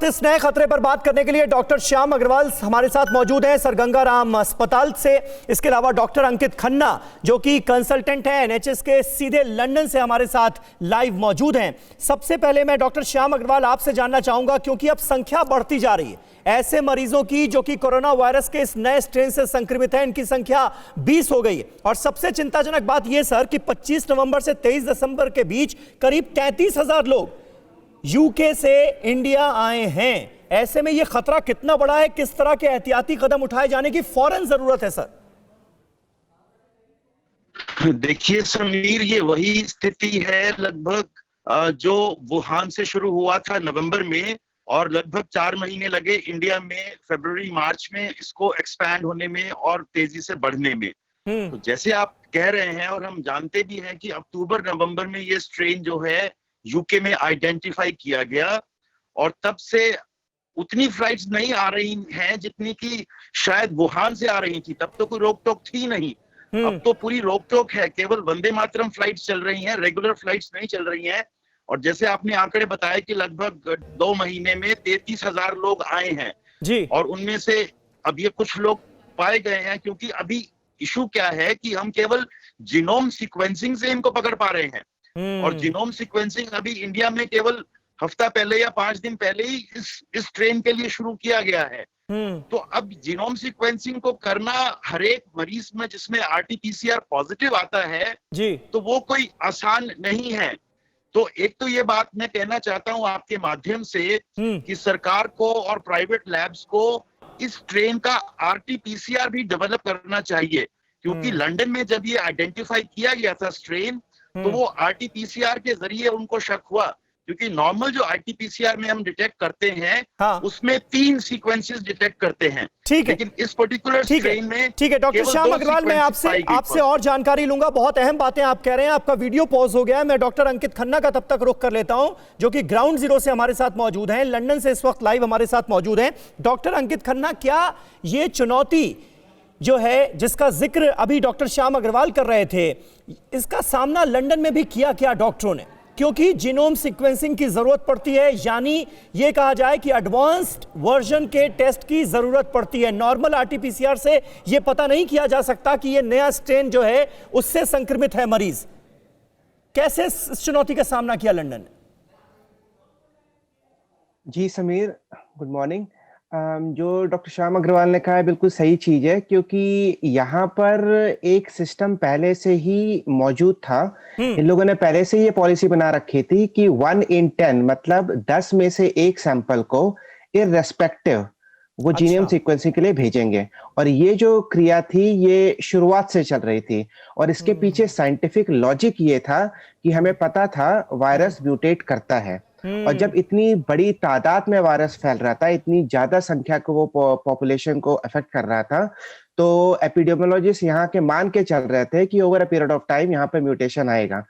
वक्त इस नए खतरे पर बात करने के लिए डॉक्टर श्याम अग्रवाल हमारे साथ मौजूद हैं सर गंगा राम अस्पताल से। इसके अलावा डॉक्टर अंकित खन्ना जो कि कंसल्टेंट हैं एनएचएस के, सीधे लंदन से हमारे साथ लाइव मौजूद हैं। सबसे पहले मैं डॉक्टर श्याम अग्रवाल आपसे जानना चाहूंगा, क्योंकि अब संख्या बढ़ती जा रही है ऐसे मरीजों की जो कि कोरोना वायरस के इस नए स्ट्रेन से संक्रमित हैं, इनकी संख्या 20 हो गई है। और सबसे चिंताजनक बात यह सर कि 25 नवंबर से 23 दिसंबर के बीच करीब 33,000 लोग यूके से इंडिया आए हैं। ऐसे में यह खतरा कितना बड़ा है, किस तरह के एहतियाती कदम उठाए जाने की फौरन जरूरत है सर? देखिए समीर, ये वही स्थिति है लगभग जो वुहान से शुरू हुआ था नवंबर में, और लगभग 4 महीने लगे इंडिया में फरवरी मार्च में इसको एक्सपैंड होने में और तेजी से बढ़ने में। तो जैसे आप कह रहे हैं और हम जानते भी हैं कि अक्टूबर नवंबर में ये स्ट्रेन जो है यूके में आइडेंटिफाई किया गया, और तब से उतनी फ्लाइट्स नहीं आ रही हैं जितनी कि शायद वुहान से आ रही थी। तब तो कोई रोक टोक थी नहीं, अब तो पूरी रोक टोक है। केवल वंदे मातरम फ्लाइट्स चल रही हैं, रेगुलर फ्लाइट्स नहीं चल रही हैं। और जैसे आपने आंकड़े बताए कि लगभग 2 महीने में 33,000 लोग आए हैं जी, और उनमें से अब ये कुछ लोग पाए गए हैं, क्योंकि अभी इशू क्या है कि हम केवल जीनोम सीक्वेंसिंग से इनको पकड़ पा रहे हैं, और जीनोम सीक्वेंसिंग अभी इंडिया में केवल हफ्ता पहले या 5 दिन पहले ही इस ट्रेन के लिए शुरू किया गया है। तो अब जीनोम सीक्वेंसिंग को करना हर एक मरीज में जिसमें आरटीपीसीआर पॉजिटिव आता है जी, तो वो कोई आसान नहीं है। तो एक तो ये बात मैं कहना चाहता हूं आपके माध्यम से कि सरकार को और प्राइवेट लैब्स को इस ट्रेन का आरटीपीसीआर भी डेवलप करना चाहिए, क्योंकि लंदन में जब ये आइडेंटिफाई किया गया था स्ट्रेन, तो वो आरटीपीसीआर के जरिए उनको शक हुआ, क्योंकि नॉर्मल जो आरटीपीसीआर में हम डिटेक्ट करते हैं उसमें 3 सीक्वेंसेस डिटेक्ट करते हैं। ठीक है, लेकिन इस पर्टिकुलर स्ट्रेन में ठीक है। डॉक्टर श्याम अग्रवाल, मैं आपसे और जानकारी लूंगा। बहुत अहम बातें आप कह रहे हैं। आपका वीडियो पॉज हो गया है। मैं डॉक्टर अंकित खन्ना का तब तक रुख कर लेता हूं, जो कि ग्राउंड जीरो से हमारे साथ मौजूद हैं, लंदन से इस वक्त लाइव हमारे साथ मौजूद हैं। डॉक्टर अंकित खन्ना, क्या ये चुनौती जो है जिसका जिक्र अभी डॉक्टर श्याम अग्रवाल कर रहे थे, इसका सामना लंदन में भी किया क्या डॉक्टरों ने? क्योंकि जीनोम सीक्वेंसिंग की जरूरत पड़ती है, यानी ये कहा जाए कि एडवांस्ड वर्जन के टेस्ट की जरूरत पड़ती है। नॉर्मल आरटीपीसीआर से ये पता नहीं किया जा सकता कि ये नया स्ट्रेन जो है उससे संक्रमित है मरीज। कैसे इस चुनौती का सामना किया लंदन ने? जी समीर, गुड मॉर्निंग। जो डॉक्टर श्याम अग्रवाल ने कहा है बिल्कुल सही चीज है, क्योंकि यहाँ पर एक सिस्टम पहले से ही मौजूद था। इन लोगों ने पहले से ये पॉलिसी बना रखी थी कि 1 in 10 मतलब 10 में से 1 सैंपल को इररेस्पेक्टिव वो जीनोम सीक्वेंसिंग के लिए भेजेंगे। और ये जो क्रिया थी ये शुरुआत से चल रही थी, और इसके पीछे साइंटिफिक लॉजिक ये था कि हमें पता था वायरस म्यूटेट करता है, और जब इतनी बड़ी तादाद में वायरस फैल रहा था, इतनी ज्यादा संख्या को वो पॉपुलेशन को अफेक्ट कर रहा था, तो एपिडेमियोलॉजिस्ट यहाँ के मान के चल रहे थे कि over a period of time यहाँ पे म्यूटेशन आएगा।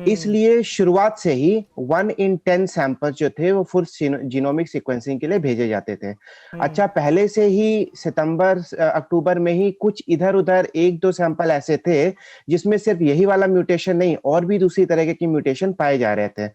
इसलिए शुरुआत से ही 1 in 10 सैंपल्स जो थे वो फुल जीनोमिक सीक्वेंसिंग के लिए भेजे जाते थे। अच्छा, पहले से ही सितंबर अक्टूबर में ही कुछ इधर उधर 1-2 सैंपल ऐसे थे जिसमें सिर्फ यही वाला म्यूटेशन नहीं, और भी दूसरी तरह के म्यूटेशन पाए जा रहे थे।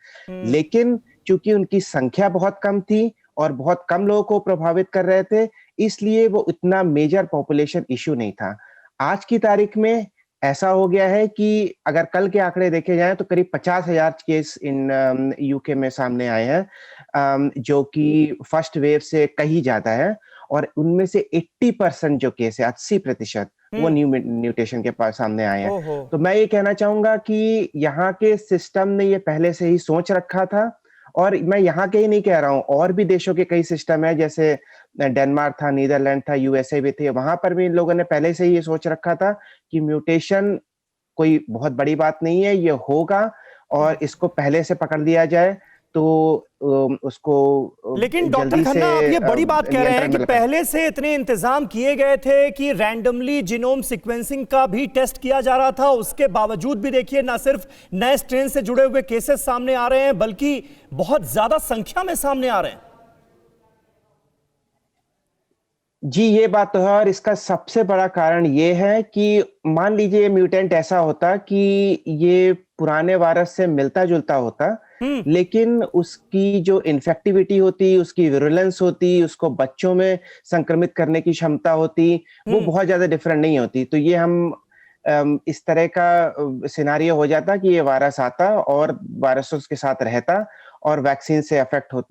लेकिन चूंकि उनकी संख्या बहुत कम थी और बहुत कम लोगों को प्रभावित कर रहे थे, इसलिए वो इतना मेजर पॉपुलेशन इश्यू नहीं था। आज की तारीख में ऐसा हो गया है कि अगर कल के आंकड़े देखे जाएं तो करीब 50,000 केस इन यूके में सामने आए हैं, जो कि फर्स्ट वेव से कहीं ज्यादा है, और उनमें से 80% जो केस है, 80% वो न्यू म्यूटेशन के पास सामने आए हैं। तो मैं ये कहना चाहूंगा कि यहाँ के सिस्टम ने ये पहले से ही सोच रखा था, और मैं यहाँ के ही नहीं कह रहा हूँ, और भी देशों के कई सिस्टम है, जैसे डेनमार्क था, नीदरलैंड था, यूएसए भी थे, वहां पर भी इन लोगों ने पहले से ही ये सोच रखा था कि म्यूटेशन कोई बहुत बड़ी बात नहीं है, ये होगा, और इसको पहले से पकड़ लिया जाए तो उसको। लेकिन डॉक्टर खन्ना, आप ये बड़ी बात कह रहे हैं कि पहले से इतने इंतजाम किए गए थे कि रैंडमली जीनोम सीक्वेंसिंग का भी टेस्ट किया जा रहा था, उसके बावजूद भी देखिए ना सिर्फ नए स्ट्रेन से जुड़े हुए केसेस सामने आ रहे हैं, बल्कि बहुत ज्यादा संख्या में सामने आ रहे हैं। जी, ये बात तो है, और इसका सबसे बड़ा कारण ये है कि मान लीजिए म्यूटेंट ऐसा होता कि ये पुराने वायरस से मिलता जुलता होता, लेकिन उसकी जो इन्फेक्टिविटी होती, उसकी विरुलेंस होती, उसको बच्चों में संक्रमित करने की क्षमता होती, वो बहुत ज्यादा डिफरेंट नहीं होती। तो ये हम इस तरह का सिनारियो हो जाता कि ये वायरस आता और वायरस उसके साथ रहता और वैक्सीन से अफेक्ट हो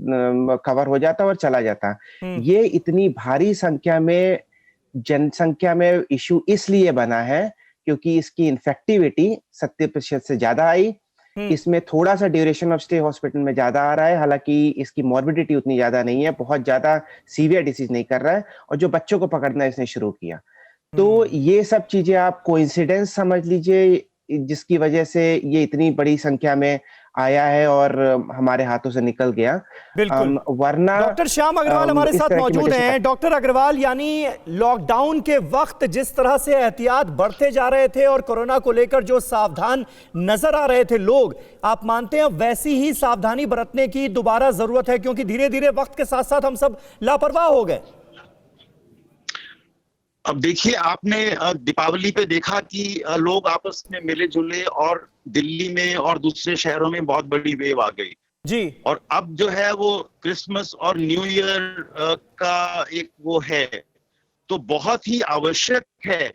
कवर हो जाता और चला जाता। ये इतनी भारी संख्या में जनसंख्या में इशू इसलिए बना है क्योंकि इसकी इन्फेक्टिविटी 70% से ज्यादा आई। इसमें थोड़ा सा ड्यूरेशन ऑफ स्टे हॉस्पिटल में ज्यादा आ रहा है, हालांकि इसकी मॉर्बिडिटी उतनी ज्यादा नहीं है, बहुत ज्यादा सीवियर डिसीज नहीं कर रहा है, और जो बच्चों को पकड़ना इसने शुरू किया। तो ये सब चीजें आप कोइंसिडेंस समझ लीजिए जिसकी वजह से ये इतनी बड़ी संख्या में आया है और हमारे हाथों से निकल गया। बिल्कुल। वरना डॉक्टर श्याम अग्रवाल हमारे साथ मौजूद हैं। डॉक्टर अग्रवाल, यानी लॉकडाउन के वक्त जिस तरह से एहतियात बढ़ते जा रहे थे और कोरोना को लेकर जो सावधान नजर आ रहे थे लोग, आप मानते हैं वैसी ही सावधानी बरतने की दोबारा जरूरत है, क्योंकि धीरे धीरे वक्त के साथ साथ हम सब लापरवाह हो गए? अब देखिए, आपने दीपावली पे देखा कि लोग आपस में मिले जुले और दिल्ली में और दूसरे शहरों में बहुत बड़ी वेव आ गई जी। और अब जो है वो क्रिसमस और न्यू ईयर का एक वो है, तो बहुत ही आवश्यक है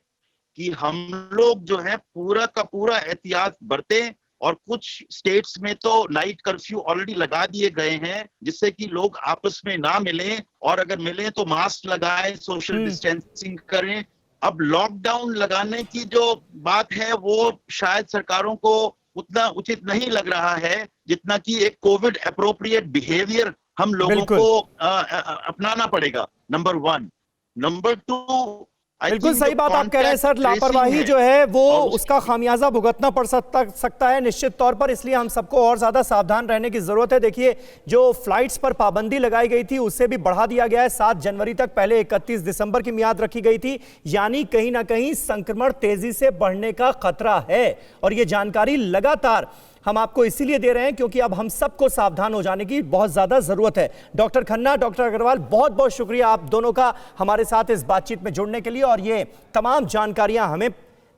कि हम लोग जो है पूरा का पूरा एहतियात बरतें। और कुछ स्टेट्स में तो नाइट कर्फ्यू ऑलरेडी लगा दिए गए हैं, जिससे कि लोग आपस में ना मिलें, और अगर मिलें तो मास्क लगाएं, सोशल डिस्टेंसिंग करें। अब लॉकडाउन लगाने की जो बात है वो शायद सरकारों को उतना उचित नहीं लग रहा है जितना कि एक कोविड एप्रोप्रिएट बिहेवियर हम लोगों को अपनाना पड़ेगा, नंबर 1। नंबर 2, बिल्कुल सही बात आप कह रहे हैं सर, लापरवाही जो है वो उसका खामियाजा भुगतना पड़ सकता है निश्चित तौर पर, इसलिए हम सबको और ज्यादा सावधान रहने की जरूरत है। देखिए, जो फ्लाइट्स पर पाबंदी लगाई गई थी उससे भी बढ़ा दिया गया है 7 जनवरी तक, पहले 31 दिसंबर की मियाद रखी गई थी, यानी कहीं ना कहीं संक्रमण तेजी से बढ़ने का खतरा है। और ये जानकारी लगातार हम आपको इसीलिए दे रहे हैं क्योंकि अब हम सबको सावधान हो जाने की बहुत ज्यादा जरूरत है। डॉक्टर खन्ना, डॉक्टर अग्रवाल, बहुत बहुत शुक्रिया आप दोनों का हमारे साथ इस बातचीत में जुड़ने के लिए और ये तमाम जानकारियां हमें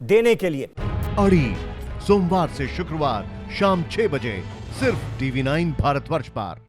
देने के लिए। अड़ी सोमवार से शुक्रवार शाम 6 बजे सिर्फ TV9 भारतवर्ष पर।